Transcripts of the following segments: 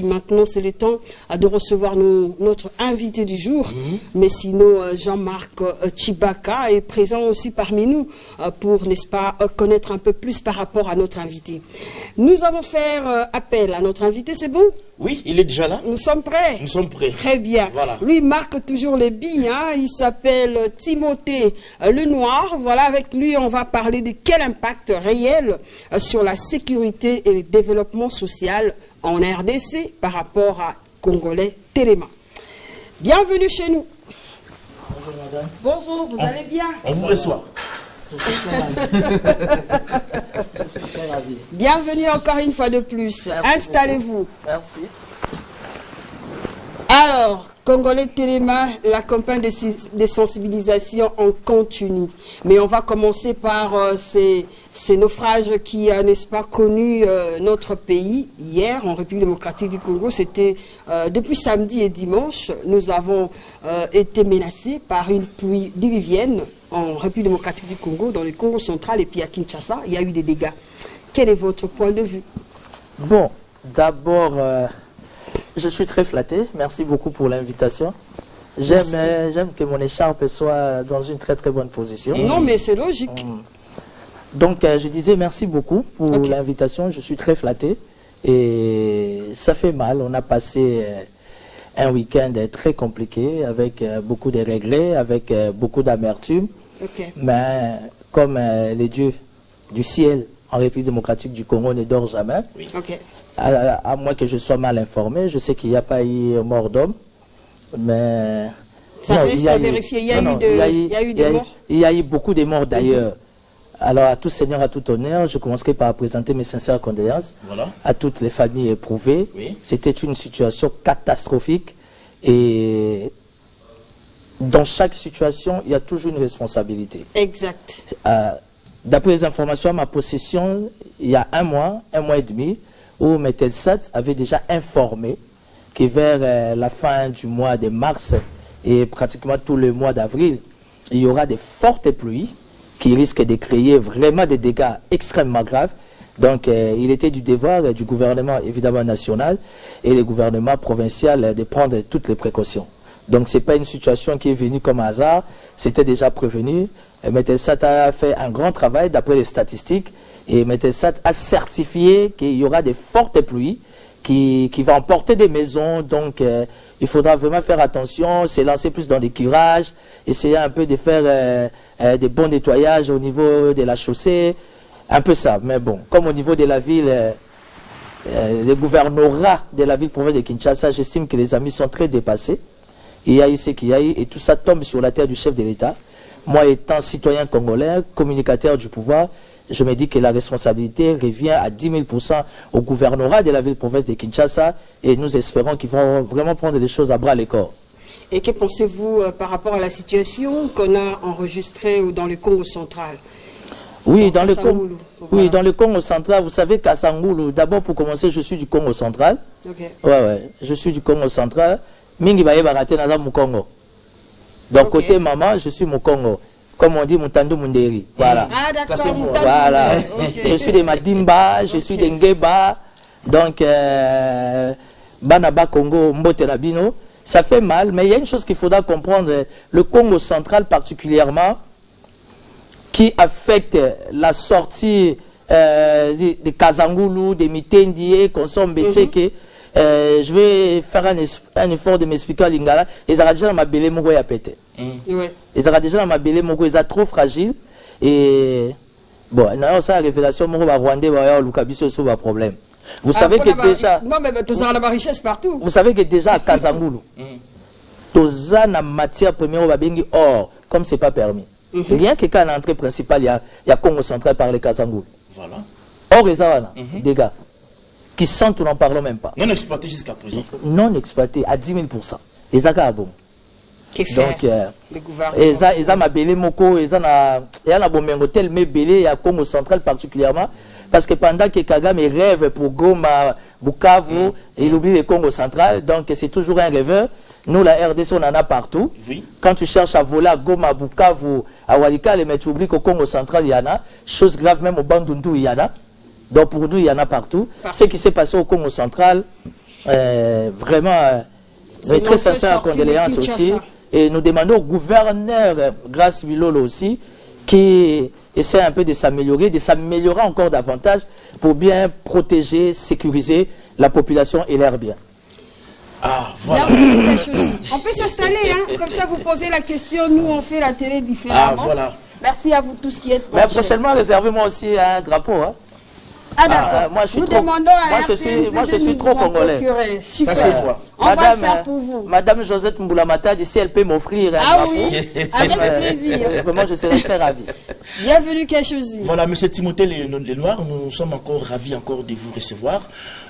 Maintenant, c'est le temps de recevoir notre invité du jour. Mais sinon, Jean-Marc Tchibaka est présent aussi parmi nous pour, n'est-ce pas, connaître un peu plus par rapport à notre invité. Nous allons faire appel à notre invité, c'est bon? Oui, il est déjà là. Nous sommes prêts? Nous sommes prêts. Très bien. Voilà. Lui marque toujours les billes. Hein. Il s'appelle Timothée Lenoir. Voilà, avec lui, on va parler de quel impact réel sur la sécurité et le développement social en RDC par rapport à Congolais Téléma. Bienvenue chez nous. Bonjour madame. Bonjour, vous allez bien? On vous reçoit. Je suis très ravi. Bienvenue encore une fois de plus. Installez-vous. Merci. Alors, Congolais Téléma, la campagne de sensibilisation en continu. Mais on va commencer par ces naufrages qui, n'est-ce pas, connu notre pays hier en République démocratique du Congo. C'était depuis samedi et dimanche, nous avons été menacés par une pluie diluvienne en République démocratique du Congo, dans le Congo central et puis à Kinshasa. Il y a eu des dégâts. Quel est votre point de vue? Bon, d'abord, je suis très flatté. Merci beaucoup pour l'invitation. J'aime que mon écharpe soit dans une très très bonne position. Non, mais c'est logique. Donc, je disais merci beaucoup pour l'invitation. Je suis très flatté. Et ça fait mal. On a passé un week-end très compliqué, avec beaucoup de regrets, avec beaucoup d'amertume. Mais comme les dieux du ciel en République démocratique du Congo ne dort jamais, à moins que je sois mal informé, je sais qu'il n'y a pas eu mort d'homme, mais... Ça reste à vérifier, il y a eu des morts. Il y a eu beaucoup de morts d'ailleurs. Alors à tout seigneur, à tout honneur, je commencerai par présenter mes sincères condoléances à toutes les familles éprouvées. C'était une situation catastrophique et dans chaque situation, il y a toujours une responsabilité. Exact. D'après les informations à ma possession, il y a un mois et demi, où Metelsat avait déjà informé que vers la fin du mois de mars et pratiquement tout le mois d'avril, il y aura des fortes pluies qui risquent de créer vraiment des dégâts extrêmement graves. Donc il était du devoir du gouvernement évidemment national et le gouvernement provincial de prendre toutes les précautions. Donc ce n'est pas une situation qui est venue comme hasard, c'était déjà prévenu. Metelsat a fait un grand travail d'après les statistiques et Metelsat a certifié qu'il y aura des fortes pluies qui vont emporter des maisons. Donc il faudra vraiment faire attention, se lancer plus dans des curages, essayer un peu de faire des bons nettoyages au niveau de la chaussée, un peu ça. Mais bon, comme au niveau de la ville, le gouvernorat de la ville-province de Kinshasa, j'estime que les amis sont très dépassés. Il y a eu ce qu'il y a eu et tout ça tombe sur la terre du chef de l'État. Moi, étant citoyen congolais, communicateur du pouvoir, je me dis que la responsabilité revient à 10 000% au gouvernorat de la ville-province de Kinshasa et nous espérons qu'ils vont vraiment prendre les choses à bras le corps. Et que pensez-vous par rapport à la situation qu'on a enregistrée dans le Congo central? Oui, dans le Congo central, vous savez qu'à Sangoulou, d'abord pour commencer, je suis du Congo central. Je suis du Congo central. Mingi baye barate naza Mukongo. Donc côté maman, je suis Mukongo. Comme on dit Mutandu Munderi. Voilà. Ah d'accord. Voilà. Je suis de Madimba, je suis de Ngeba. Donc Banaba Congo Mbote Rabino. Ça fait mal, mais il y a une chose qu'il faudra comprendre. Le Congo central particulièrement, qui affecte la sortie de Kazangoulou, de Mitendi, Konsom Betseke. Je vais faire un effort de m'expliquer à Lingala. Ils auront déjà dans ma belle moko ya pété. Ils auront déjà dans ma belle moko, ils sont trop fragiles. Et bon, on a la révélation moko va Rwandais va Lukabiso sur un problème. Vous savez que déjà. Non mais tu as la richesse partout. Vous savez que déjà à Kazangoulou, tous en matière première va bengi or comme c'est pas permis. Rien que quand l'entrée principale il y a Congo central par les Kazangoulou. Voilà. Or les avana, des gars. Qui sentent, nous n'en parlons même pas. Non exploité jusqu'à présent. Non exploité à 10 000%. Les agats bon. Donc, ils ont ma belé moko, ils ont un bon hôtel, mais belé, il y a Congo central particulièrement. Parce que pendant que Kagame rêve pour Goma, Bukavu, il oublie le Congo central. Donc, c'est toujours un rêveur. Nous, la RDC, on en a partout. Quand tu cherches à voler à Goma, Bukavu, à Walikale, mais tu oublies qu'au Congo central, il y en a. Chose grave, même au Bandundu, il y en a. Donc pour nous, il y en a partout. Ce qui s'est passé au Congo central, vraiment très sincères condoléances aussi. Et nous demandons au gouverneur Grace Bilolo aussi, qui essaie un peu de s'améliorer encore davantage pour bien protéger, sécuriser la population et l'air bien. Ah, voilà. On peut s'installer, hein? Comme ça vous posez la question, nous on fait la télé différemment. Ah, voilà. Merci à vous tous qui êtes Mais prochainement, réservez-moi aussi un drapeau. Hein? Ah d'accord. Moi, je suis nous trop, demandons à moi, je suis trop congolais. Super. Ça, c'est quoi? On va le faire pour vous. Madame Josette Mboulamata, si elle peut m'offrir un drapeau, avec plaisir. Vraiment, je serais très ravi. Bienvenue Kachosi. Voilà, M. Timothée Lenoir, nous sommes encore ravis encore de vous recevoir.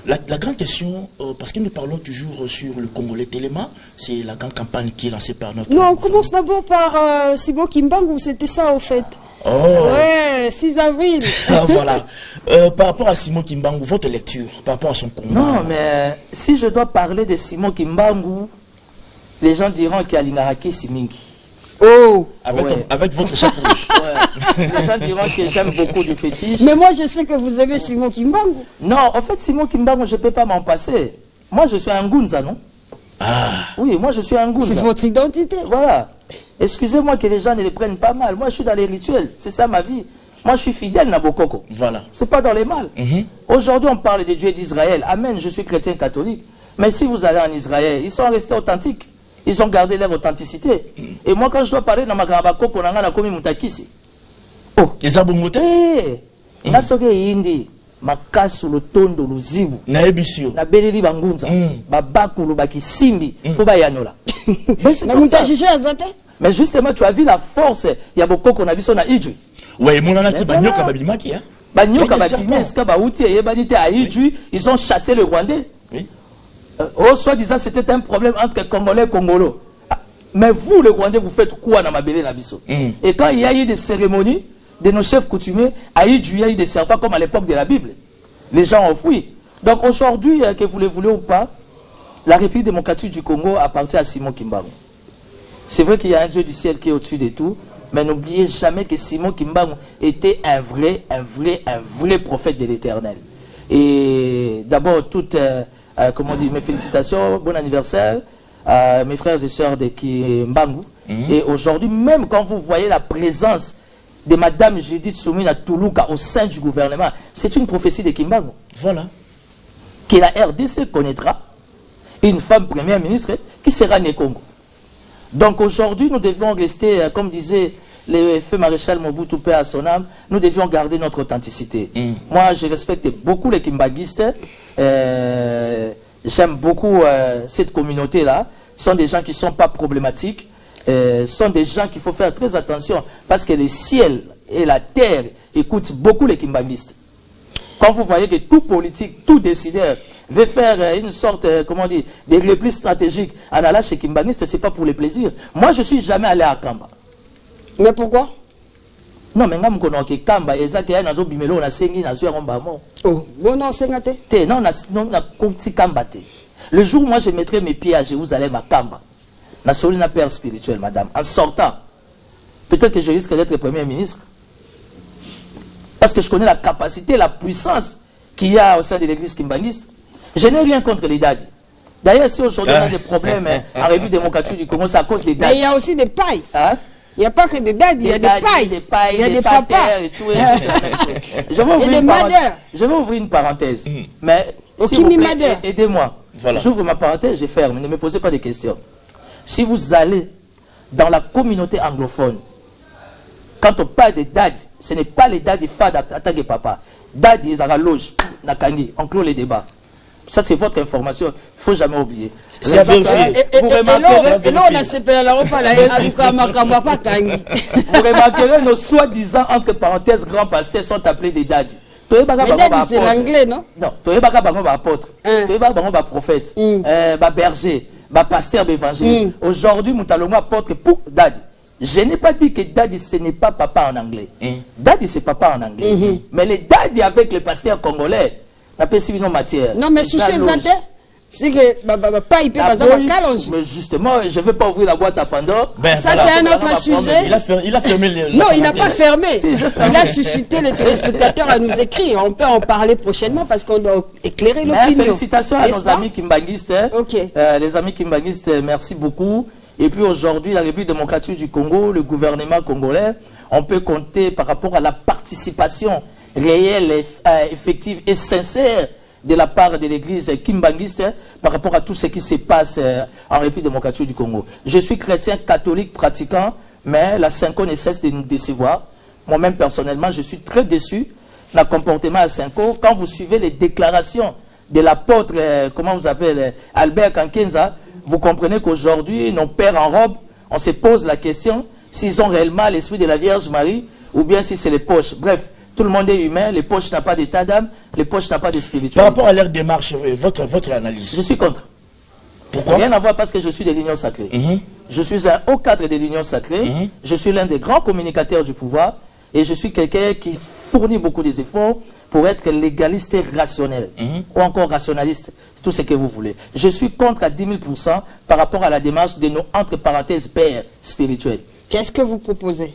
La grande question, parce que nous parlons toujours sur le Congolais Téléma, c'est la grande campagne qui est lancée par notre... Non, on commence d'abord par Simon Kimbangu, c'était ça au fait. Oh. Ouais, 6 avril. Ah, voilà. Par rapport à Simon Kimbangu, votre lecture, par rapport à son combat. Non, mais si je dois parler de Simon Kimbangu, les gens diront qu'il y a l'Ingaraki Simingi. Oh. Avec votre chapeau rouge. Ouais. Les gens diront que j'aime beaucoup du fétiche. Mais moi, je sais que vous aimez Simon Kimbangu. Non, en fait, Simon Kimbangu, je ne peux pas m'en passer. Moi, je suis un Ngunza, non? Ah. Oui, moi, je suis un Ngunza. C'est votre identité. Voilà. Excusez-moi que les gens ne les prennent pas mal. Moi, je suis dans les rituels. C'est ça ma vie. Moi, je suis fidèle, Nabokoko. Voilà. C'est pas dans les mal. Aujourd'hui, on parle des dieux d'Israël. Amen, je suis chrétien catholique. Mais si vous allez en Israël, ils sont restés authentiques. Ils ont gardé leur authenticité. Et moi, quand je dois parler dans ma Karabakoko, on a commis Moutakisi. Oh. Les abongotés? Eh. Nasoge indi. Makasu lotondo luzibu. Na ebisio. Na beleli bangunza. Babaku lubaki simbi. Faut ba yanola. Mais justement, tu as vu la force. Il y a beaucoup qu'on a vu sur la Idju. Ouais, mon anaki banyoka babimaki, hein. Banyoka babimaki, Kabauti et Yebanite à Idju, ils ont chassé le Rwandais. Oui. Oh, soi-disant, c'était un problème entre Congolais et Congolo. Mais vous, le Rwandais, vous faites quoi dans ma belle Nabiso? Et quand il y a eu des cérémonies de nos chefs coutumiers, à Idju, il y a eu des serpents comme à l'époque de la Bible. Les gens ont fui. Donc aujourd'hui, que vous le voulez ou pas, la République démocratique du Congo appartient à Simon Kimbangu. C'est vrai qu'il y a un Dieu du ciel qui est au-dessus de tout, mais n'oubliez jamais que Simon Kimbangu était un vrai prophète de l'Éternel. Et d'abord, toutes, comment dire, mes félicitations, bon anniversaire à mes frères et sœurs de Kimbangu. Et aujourd'hui, même quand vous voyez la présence de Madame Judith Soumina Toulouka au sein du gouvernement, c'est une prophétie de Kimbangu. Voilà. Que la RDC connaîtra une femme première ministre qui sera née Congo. Donc aujourd'hui, nous devions rester, comme disait le feu maréchal Mobutu paix à son âme, nous devions garder notre authenticité. Moi, je respecte beaucoup les Kimbanguistes. J'aime beaucoup cette communauté-là. Ce sont des gens qui ne sont pas problématiques. Ce sont des gens qu'il faut faire très attention parce que le ciel et la terre écoutent beaucoup les Kimbanguistes. Quand vous voyez que tout politique, tout décideur veut faire une sorte, comment dire, des replis stratégiques en allant chez Kimbanguiste, ce n'est pas pour le plaisir. Moi, je ne suis jamais allé à Kamba. Mais pourquoi? Non, mais je connais que Kamba, et ça, il y a un bimelo, on a sengi, on a joué Oh, bon, non, c'est gâté. Non, on a compté Kamba. Le jour où moi, je mettrai mes pieds à Jérusalem, à Kamba, na solina père spirituel, madame, en sortant, peut-être que je risque d'être Premier ministre. Parce que je connais la capacité, la puissance qu'il y a au sein de l'église kimbanguiste. Je n'ai rien contre les dadis. D'ailleurs, si aujourd'hui on a des problèmes en République démocratique du Congo, c'est à cause des dadis. Mais il y a aussi des pailles. Hein? Il n'y a pas que des dadis, il y a des pailles. Il y a des papas. Et tout, je vais ouvrir une parenthèse. Mais s'il vous plaît, aidez-moi. Voilà. J'ouvre ma parenthèse, je ferme. Ne me posez pas de questions. Si vous allez dans la communauté anglophone, quand on parle de dadis, ce n'est pas les dadis fades attaquent les papas. Dadis, ils ont la loge, nakangi, on clôt les débats. Ça, c'est votre information. Il ne faut jamais oublier. C'est vérifié. Vous remarquerez nos soi-disant, entre parenthèses, grands pasteurs sont appelés des dadis. Mais c'est l'anglais, non? Non. Tu es apôtre. Tu es prophète. Berger. Pasteur évangélique. Aujourd'hui, nous allons apôtre pour dadis. Je n'ai pas dit que daddy ce n'est pas papa en anglais. Daddy c'est papa en anglais. Mais les daddy avec les pasteurs congolais, n'a pas si non matière. Non mais sous ces C'est que pas hyper mais justement, je ne vais pas ouvrir la boîte à Pandore. Ça, c'est un autre sujet. Il a fermé non, il n'a pas fermé. Il a suscité les téléspectateurs à nous écrire. On peut en parler prochainement parce qu'on doit éclairer l'opinion. Félicitations à nos amis kimbanguistes. Les amis kimbanguistes, merci beaucoup. Et puis aujourd'hui, la République démocratique du Congo, le gouvernement congolais, on peut compter par rapport à la participation réelle, effective et sincère de la part de l'église kimbanguiste par rapport à tout ce qui se passe en République démocratique du Congo. Je suis chrétien catholique pratiquant, mais la Senko ne cesse de nous décevoir. Moi-même, personnellement, je suis très déçu de le comportement à Senko. Quand vous suivez les déclarations de l'apôtre, comment vous appelez, Albert Kankenza, vous comprenez qu'aujourd'hui, nos pères en robe, on se pose la question s'ils ont réellement l'esprit de la Vierge Marie ou bien si c'est les poches. Bref, tout le monde est humain, les poches n'ont pas d'état d'âme, les poches n'ont pas de spiritualité. Par rapport à leur démarche, votre analyse. Je suis contre. Pourquoi? Rien à voir parce que je suis de l'Union sacrée. Je suis un haut cadre de l'Union sacrée. Je suis l'un des grands communicateurs du pouvoir et je suis quelqu'un qui fournit beaucoup d'efforts pour être légaliste et rationnel ou encore rationaliste, tout ce que vous voulez. Je suis contre à 10 000% par rapport à la démarche de nos entre parenthèses pères spirituels. Qu'est-ce que vous proposez?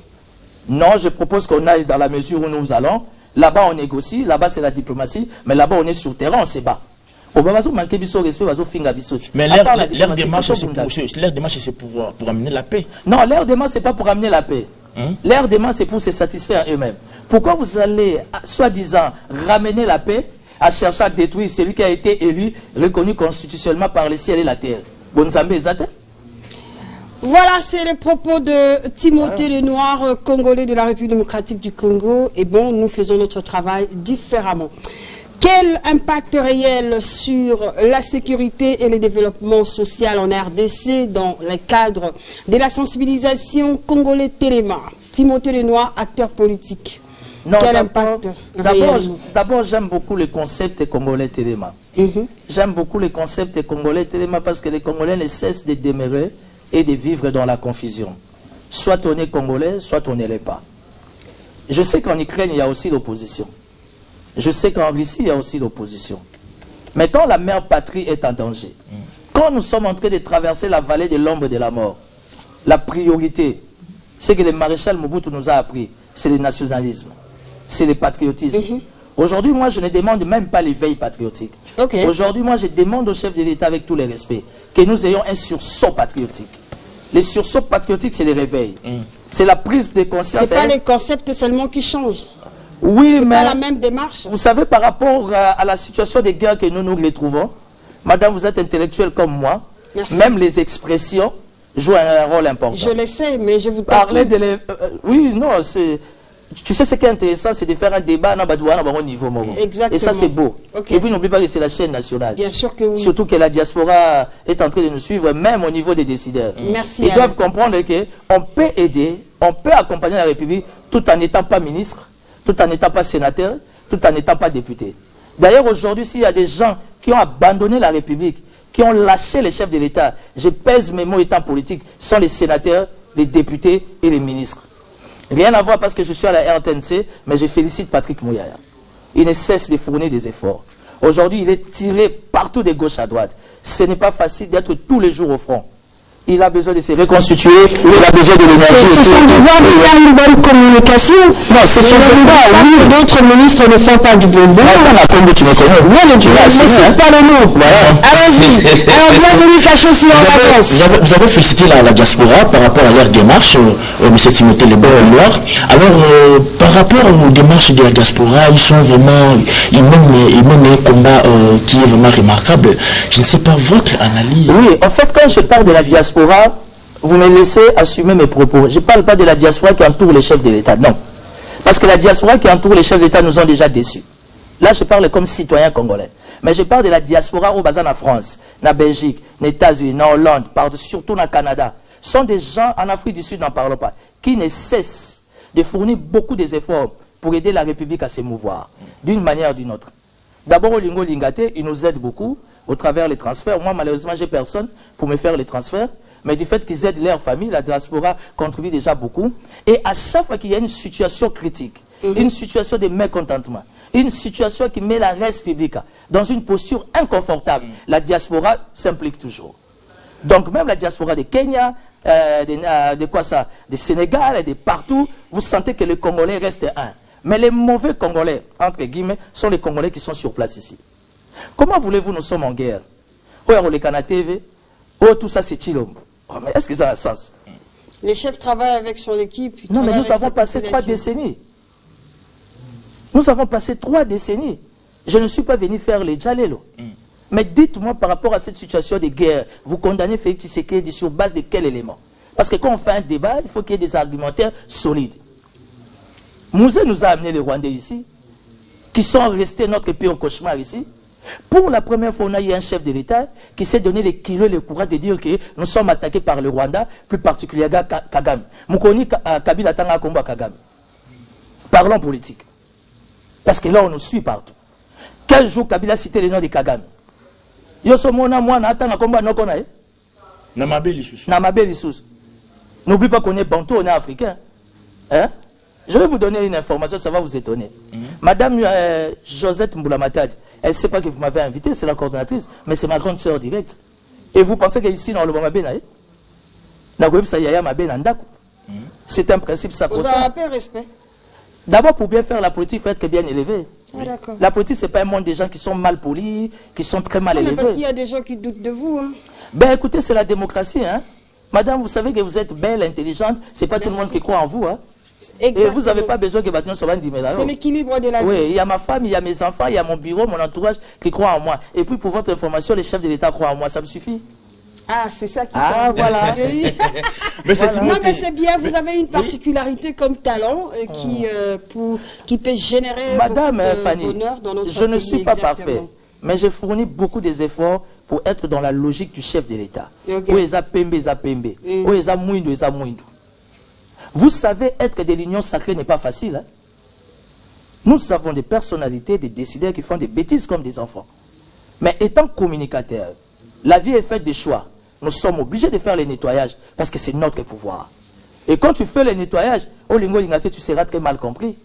Non, je propose qu'on aille dans la mesure où nous allons. Là-bas, on négocie. Là-bas, c'est la diplomatie. Mais là-bas, on est sur terrain, on se bat. Mais leur démarche, c'est pour amener la paix. Non, leur démarche, c'est pas pour amener la paix. Leur démarche, c'est pour se satisfaire eux-mêmes. Pourquoi vous allez, soi-disant, ramener la paix à chercher à détruire celui qui a été élu, reconnu constitutionnellement par le ciel et la terre? Voilà, c'est les propos de Timothée Lenoir, congolais de la République démocratique du Congo. Et bon, nous faisons notre travail différemment. Quel impact réel sur la sécurité et le développement social en RDC dans le cadre de la sensibilisation congolais Téléma? Timothée Lenoir, acteur politique. Non, quel impact réel? D'abord, j'aime beaucoup le concept congolais Téléma. J'aime beaucoup le concept congolais Téléma parce que les Congolais ne cessent de demeurer et de vivre dans la confusion. Soit on est congolais, soit on ne l'est pas. Je sais qu'en Ukraine, il y a aussi l'opposition. Je sais qu'en Russie, il y a aussi l'opposition. Mais quand la mère patrie est en danger, quand nous sommes en train de traverser la vallée de l'ombre de la mort, la priorité, ce que le maréchal Mobutu nous a appris, c'est le nationalisme, c'est le patriotisme. Aujourd'hui, moi, je ne demande même pas l'éveil patriotique. Aujourd'hui, moi, je demande au chef de l'État, avec tout le respect, que nous ayons un sursaut patriotique. Le sursaut patriotique, c'est le réveil. C'est la prise de conscience. Ce n'est pas les concepts seulement qui changent. Oui, mais... pas la même démarche. Vous savez, par rapport à la situation des guerres que nous les trouvons, madame, vous êtes intellectuelle comme moi. Merci. Même les expressions jouent un rôle important. Je le sais, mais je vous parler de oui, non, c'est... Tu sais, ce qui est intéressant, c'est de faire un débat à un niveau. Exactement. Et ça, c'est beau. Et puis, n'oubliez pas que c'est la chaîne nationale. Bien sûr que oui. Surtout que la diaspora est en train de nous suivre, même au niveau des décideurs. Merci. Ils doivent comprendre qu'on peut aider, on peut accompagner la République tout en n'étant pas ministre, tout en n'étant pas sénateur, tout en n'étant pas député. D'ailleurs, aujourd'hui, s'il y a des gens qui ont abandonné la République, qui ont lâché les chefs de l'État, je pèse mes mots étant politique, sont les sénateurs, les députés et les ministres. Rien à voir parce que je suis à la RTNC, mais je félicite Patrick Mouyaya. Il ne cesse de fournir des efforts. Aujourd'hui, il est tiré partout de gauche à droite. Ce n'est pas facile d'être tous les jours au front. Il a besoin de se reconstituer, il a besoin de l'énergie. C'est son devoir de faire une bonne communication. Non, c'est son devoir, oui. D'autres ministres ne font pas du bon boulot. Attends, tu me connais. Non, mais tu ne cite pas le nom. Voilà. Allons-y. Alors, bienvenue, Cachossi, en avance. Vous avez félicité la diaspora par rapport à leur démarche, M. Timothée Lenoir. Alors, par rapport aux démarches de la diaspora, ils sont vraiment, ils mènent un combat qui est vraiment remarquable. Je ne sais pas votre analyse. Oui, en fait, quand je parle de la diaspora, vous me laissez assumer mes propos. Je ne parle pas de la diaspora qui entoure les chefs de l'État, non. Parce que la diaspora qui entoure les chefs d'État nous ont déjà déçus. Là, je parle comme citoyen congolais. Mais je parle de la diaspora au bassin en France, en Belgique, en États-Unis, en Hollande, surtout au Canada. Ce sont des gens, en Afrique du Sud, n'en parlons pas, qui ne cessent de fournir beaucoup d'efforts pour aider la République à se mouvoir, d'une manière ou d'une autre. D'abord, au Lingo Lingate, ils nous aident beaucoup au travers des transferts. Moi, malheureusement, j'ai personne pour me faire les transferts. Mais du fait qu'ils aident leur famille, la diaspora contribue déjà beaucoup. Et à chaque fois qu'il y a une situation critique, une situation de mécontentement, une situation qui met la res publique dans une posture inconfortable, la diaspora s'implique toujours. Donc même la diaspora de Kenya, de Sénégal et de partout, vous sentez que les Congolais restent un. Mais les mauvais Congolais, entre guillemets, sont les Congolais qui sont sur place ici. Comment voulez-vous, nous sommes en guerre? Tout ça c'est Chilombo. Mais est-ce que ça a un sens? Les chefs travaillent avec son équipe. Non, mais nous avons passé 3 décennies. Nous avons passé 3 décennies. Je ne suis pas venu faire les Djalelo. Mais dites-moi par rapport à cette situation de guerre, vous condamnez Félix Tshisekedi sur base de quel élément? Parce que quand on fait un débat, il faut qu'il y ait des argumentaires solides. Mouzé nous a amené les Rwandais ici, qui sont restés notre pays au cauchemar ici. Pour la première fois, on a eu un chef de l'État qui s'est donné les kilos et le courage de dire que nous sommes attaqués par le Rwanda, plus particulièrement Kagame. Moukoni Kabila Tanga Komba Kagame. Parlons politique. Parce que là, on nous suit partout. Quel jour Kabila cité le nom de Kagame? Yosomona Mwana Atanga Komba Nokona. Namabé Lissous. N'oublie pas qu'on est bantou, on est africain. Hein? Je vais vous donner une information, ça va vous étonner. Madame Josette Mboulamata, elle ne sait pas que vous m'avez invité, c'est la coordonnatrice, mais c'est ma grande sœur directe. Et vous pensez qu'ici, dans le Bamabé, c'est un principe sacro-saint. Vous avez un peu respect. D'abord, pour bien faire la politique, il faut être bien élevé. Ah, la politique, ce n'est pas un monde de gens qui sont mal polis, qui sont très mal élevés. Mais parce qu'il y a des gens qui doutent de vous. Hein. Ben écoutez, c'est la démocratie. Hein. Madame, vous savez que vous êtes belle, intelligente, ce n'est pas tout le monde qui croit en vous. Hein. Et vous n'avez pas besoin que maintenant soit dit. C'est l'équilibre de la vie. Oui, il y a ma femme, il y a mes enfants, il y a mon bureau, mon entourage qui croient en moi. Et puis pour votre information, les chefs de l'État croient en moi, ça me suffit. Ah, c'est ça qui voilà. Mais non, mais c'est bien, vous avez une particularité comme talent qui peut générer Madame beaucoup de Fanny, bonheur dans notre pays. Je ne suis pas parfait, mais j'ai fourni beaucoup d'efforts pour être dans la logique du chef de l'État. Vous savez, être de l'union sacrée n'est pas facile. Hein? Nous avons des personnalités, des décideurs qui font des bêtises comme des enfants. Mais étant communicateurs, la vie est faite de choix. Nous sommes obligés de faire les nettoyages parce que c'est notre pouvoir. Et quand tu fais les nettoyages, au lingo lingate, tu seras très mal compris.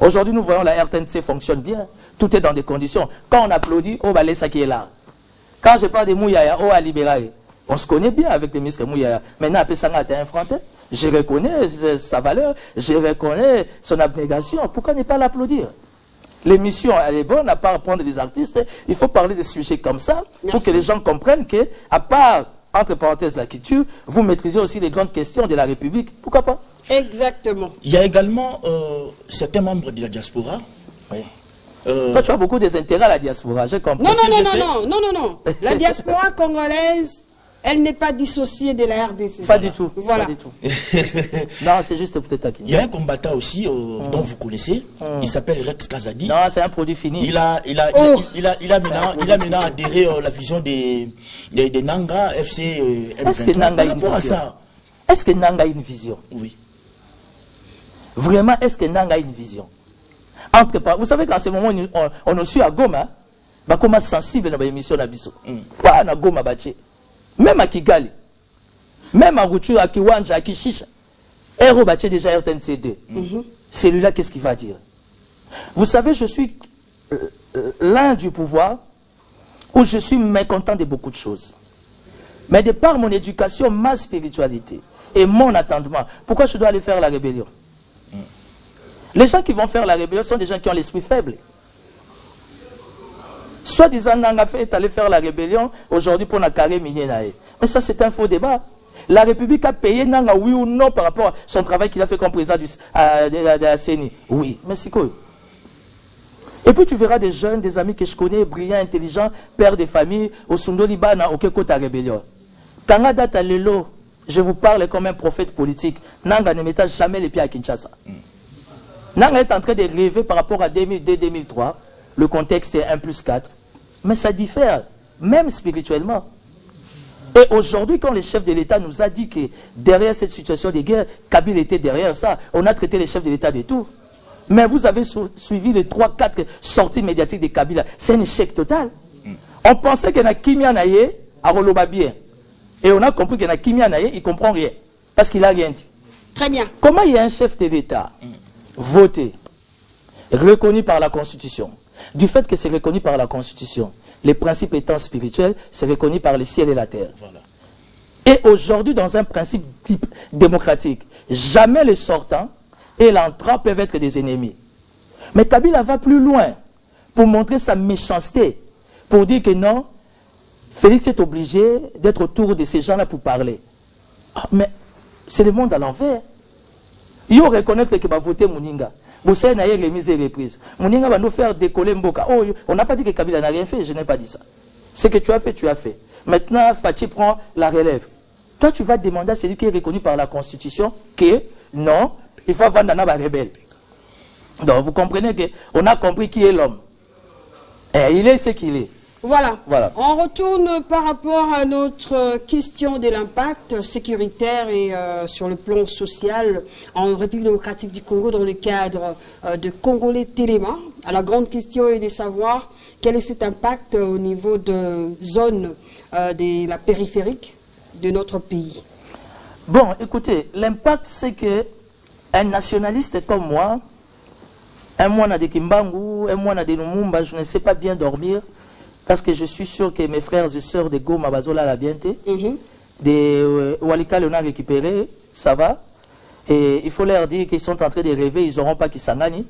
Aujourd'hui, nous voyons la RTNC fonctionne bien. Tout est dans des conditions. Quand on applaudit, oh, bah, ça qui est là. Quand je parle de Mouyaya, oh, à libérer. On se connaît bien avec les ministres Mouyaya. Maintenant, après ça, on a été affronté. Je reconnais sa valeur, je reconnais son abnégation. Pourquoi ne pas l'applaudir? L'émission, elle est bonne, à part prendre des artistes, il faut parler de sujets comme ça, pour que les gens comprennent que, à part, entre parenthèses, la culture, vous maîtrisez aussi les grandes questions de la République. Pourquoi pas? Exactement. Il y a également certains membres de la diaspora. Oui. Toi, tu as beaucoup des intérêts à la diaspora, j'ai compris. Non. La diaspora congolaise, elle n'est pas dissociée de la RDC. Pas du tout. Voilà. Pas du tout. Non, c'est juste peut-être taquiner. Il y a un combattant aussi dont vous connaissez. Il s'appelle Rex Kazadi. Non, c'est un produit fini. Il a maintenant adhéré à la vision des Nanga FC. Est-ce que Nanga a une vision? Est-ce que Nanga a une vision? Oui. Vraiment, est-ce que Nanga a une vision? Vous savez qu'en ce moment, on nous suit à Goma. Comment sensible dans l'émission d'Abisso. Pas à Goma Baché. Même à Kigali, même à Routure, à Kiwanja, à Kishisha, Héro Baché déjà RTNC2. Celui-là, qu'est-ce qu'il va dire? Vous savez, je suis l'un du pouvoir où je suis mécontent de beaucoup de choses. Mais de par mon éducation, ma spiritualité et mon attendement, pourquoi je dois aller faire la rébellion? Les gens qui vont faire la rébellion sont des gens qui ont l'esprit faible. Soit disant Nanga est allé faire la rébellion aujourd'hui pour la carré minier. Mais ça, c'est un faux débat. La République a payé Nanga, oui ou non, par rapport à son travail qu'il a fait comme président de la CENI. Oui, mais c'est quoi? Et puis tu verras des jeunes, des amis que je connais, brillants, intelligents, pères de famille, au Sundo Libana, au Kekota rébellion. Kanga Data Lelo, je vous parle comme un prophète politique. Nanga ne mettra jamais les pieds à Kinshasa. Nanga est en train de rêver par rapport à 2002-2003. Le contexte est 1+4. Mais ça diffère, même spirituellement. Et aujourd'hui, quand le chef de l'État nous a dit que derrière cette situation de guerre, Kabila était derrière ça, on a traité les chefs de l'État de tout. Mais vous avez suivi les 3-4 sorties médiatiques de Kabila. C'est un échec total. On pensait qu'il y a Kimia Naye à Roloba bien. Et on a compris qu'il y a Kimia Naye, il ne comprend rien. Parce qu'il n'a rien dit. Très bien. Comment il y a un chef de l'État voté reconnu par la Constitution. Du fait que c'est reconnu par la Constitution, les principes étant spirituels, c'est reconnu par le ciel et la terre. Voilà. Et aujourd'hui, dans un principe type démocratique, jamais les sortants et l'entrant peuvent être des ennemis. Mais Kabila va plus loin pour montrer sa méchanceté, pour dire que non, Félix est obligé d'être autour de ces gens-là pour parler. Ah, mais c'est le monde à l'envers. Il faut reconnaître que va voter Mouninga. Vous savez, il y a les mises et reprises. Mouninga va nous faire décoller Mboka. Oh, on n'a pas dit que Kabila n'a rien fait, je n'ai pas dit ça. Ce que tu as fait, tu as fait. Maintenant, Fatih prend la relève. Toi, tu vas demander à celui qui est reconnu par la Constitution que non, il faut vendre un rebelle. Donc, vous comprenez qu'on a compris qui est l'homme. Et il est ce qu'il est. Voilà. Voilà. On retourne par rapport à notre question de l'impact sécuritaire et sur le plan social en République démocratique du Congo dans le cadre de Congolais Téléma. La grande question est de savoir quel est cet impact au niveau de zone de la périphérique de notre pays. Bon, écoutez, l'impact c'est que un nationaliste comme moi, un moine de Kimbangu, un moine de Lumumba, je ne sais pas bien dormir parce que je suis sûr que mes frères et sœurs de Goma, Bazola, la bienté, de Walika, on a récupéré, ça va. Et il faut leur dire qu'ils sont en train de rêver, ils n'auront pas Kisangani.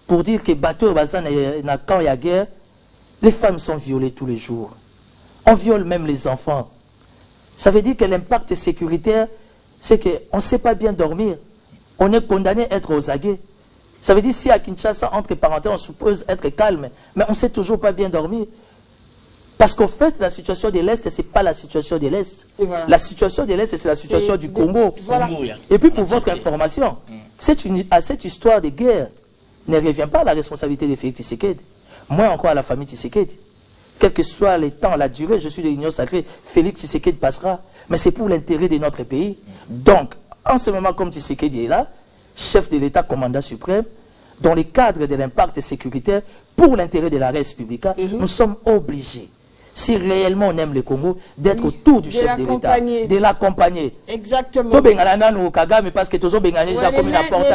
Pour dire que bateau Bazan, quand il y a guerre, les femmes sont violées tous les jours. On viole même les enfants. Ça veut dire que l'impact sécuritaire, c'est qu'on ne sait pas bien dormir. On est condamné à être aux aguets. Ça veut dire si à Kinshasa, entre parenthèses, on suppose être calme, mais on ne sait toujours pas bien dormir. Parce qu'en fait, la situation de l'Est, ce n'est pas la situation de l'Est. Voilà. La situation de l'Est, c'est la situation du Congo. Voilà. Et puis pour votre information, à cette histoire de guerre ne revient pas à la responsabilité de Félix Tshisekedi. Moi encore à la famille Tshisekedi. Quel que soit le temps, la durée, je suis de l'Union sacrée, Félix Tshisekedi passera. Mais c'est pour l'intérêt de notre pays. Donc, en ce moment, comme Tshisekedi est là, chef de l'État, commandant suprême, dans le cadre de l'impact sécuritaire, pour l'intérêt de la res publica, nous sommes obligés, si réellement on aime le Congo, d'être autour du chef de l'État, de l'accompagner. Exactement. Parce que tous les gens comme la porte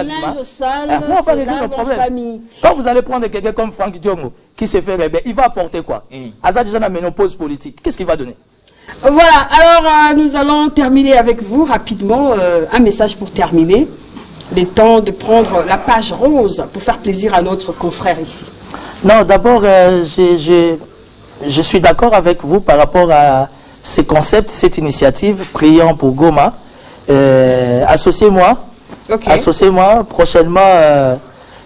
quand vous allez prendre quelqu'un comme Franck Diongo, qui se fait rebelle, il va apporter quoi? Azad déjà la ménopause politique, qu'est-ce qu'il va donner? Voilà, alors nous allons terminer avec vous rapidement, un message pour terminer. Il est temps de prendre la page rose pour faire plaisir à notre confrère ici. Non, d'abord, je suis d'accord avec vous par rapport à ce concept, cette initiative, priant pour Goma. Associez-moi, associez-moi prochainement,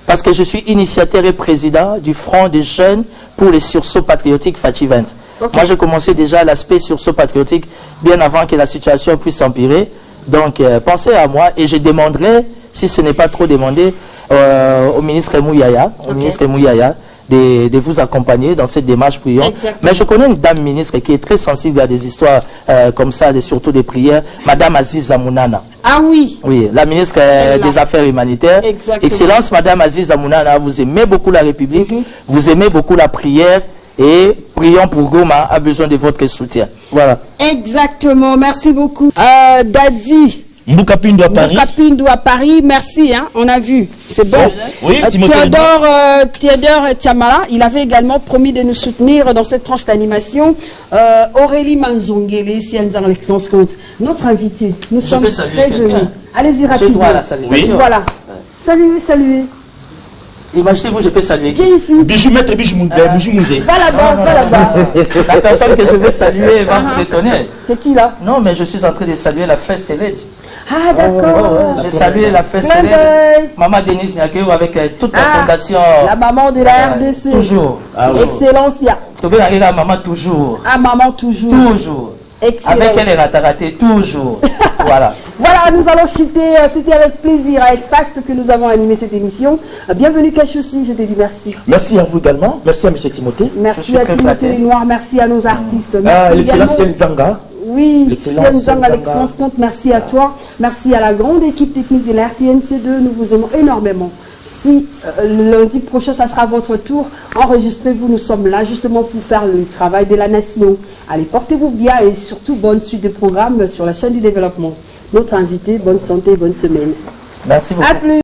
parce que je suis initiateur et président du Front des jeunes pour les sursauts patriotiques Fatih 20. Moi, j'ai commencé déjà l'aspect sursaut patriotique bien avant que la situation puisse empirer. Donc, pensez à moi et je demanderai, si ce n'est pas trop demandé, au ministre Mouyaya, de vous accompagner dans cette démarche priant. Mais je connais une dame ministre qui est très sensible à des histoires comme ça, surtout des prières, Madame Aziza Mounana. Ah oui. Oui, la ministre des Affaires humanitaires. Exactement. Excellence, Madame Aziza Mounana, vous aimez beaucoup la République, vous aimez beaucoup la prière. Et prions pour Goma, a besoin de votre soutien. Voilà. Exactement, merci beaucoup. Dadi. Mboukapindo à Paris. Mboukapindo à Paris, merci, hein, on a vu. C'est bon. Oui, Théodore Tiamala, il avait également promis de nous soutenir dans cette tranche d'animation. Aurélie Manzongele, si elle nous a l'excellence compte. Notre invité, nous sommes très heureux. Allez-y rapidement. Oui. Voilà. Saluez. Imaginez-vous, je peux saluer qui? Bijou maître, bijou musée. Va là-bas. La personne que je vais saluer va vous étonner. C'est qui là? Non, mais je suis en train de saluer la First Lady. Ah d'accord. J'ai salué la First Lady. Maman Denise Nyakeo avec toute la fondation. La maman de la RDC. Toujours. Excellencia. Maman toujours. Ah maman toujours. Toujours. Excellent. Avec elle est raté toujours. Voilà. Voilà, nous allons chuter. C'était avec plaisir, avec Fast que nous avons animé cette émission. Bienvenue Kachoussi, je te dis merci. Merci à vous également. Merci à M. Timothée. Merci à Timothée Noir, merci à nos artistes. L'excellence Zanga. Oui, l'excellence Zanga, l'excellence compte. Merci à toi. Merci à la grande équipe technique de la RTNC2. Nous vous aimons énormément. Si lundi prochain, ça sera votre tour, enregistrez-vous. Nous sommes là justement pour faire le travail de la nation. Allez, portez-vous bien et surtout bonne suite de programmes sur la chaîne du développement. Notre invité, bonne santé, bonne semaine. Merci beaucoup. À plus.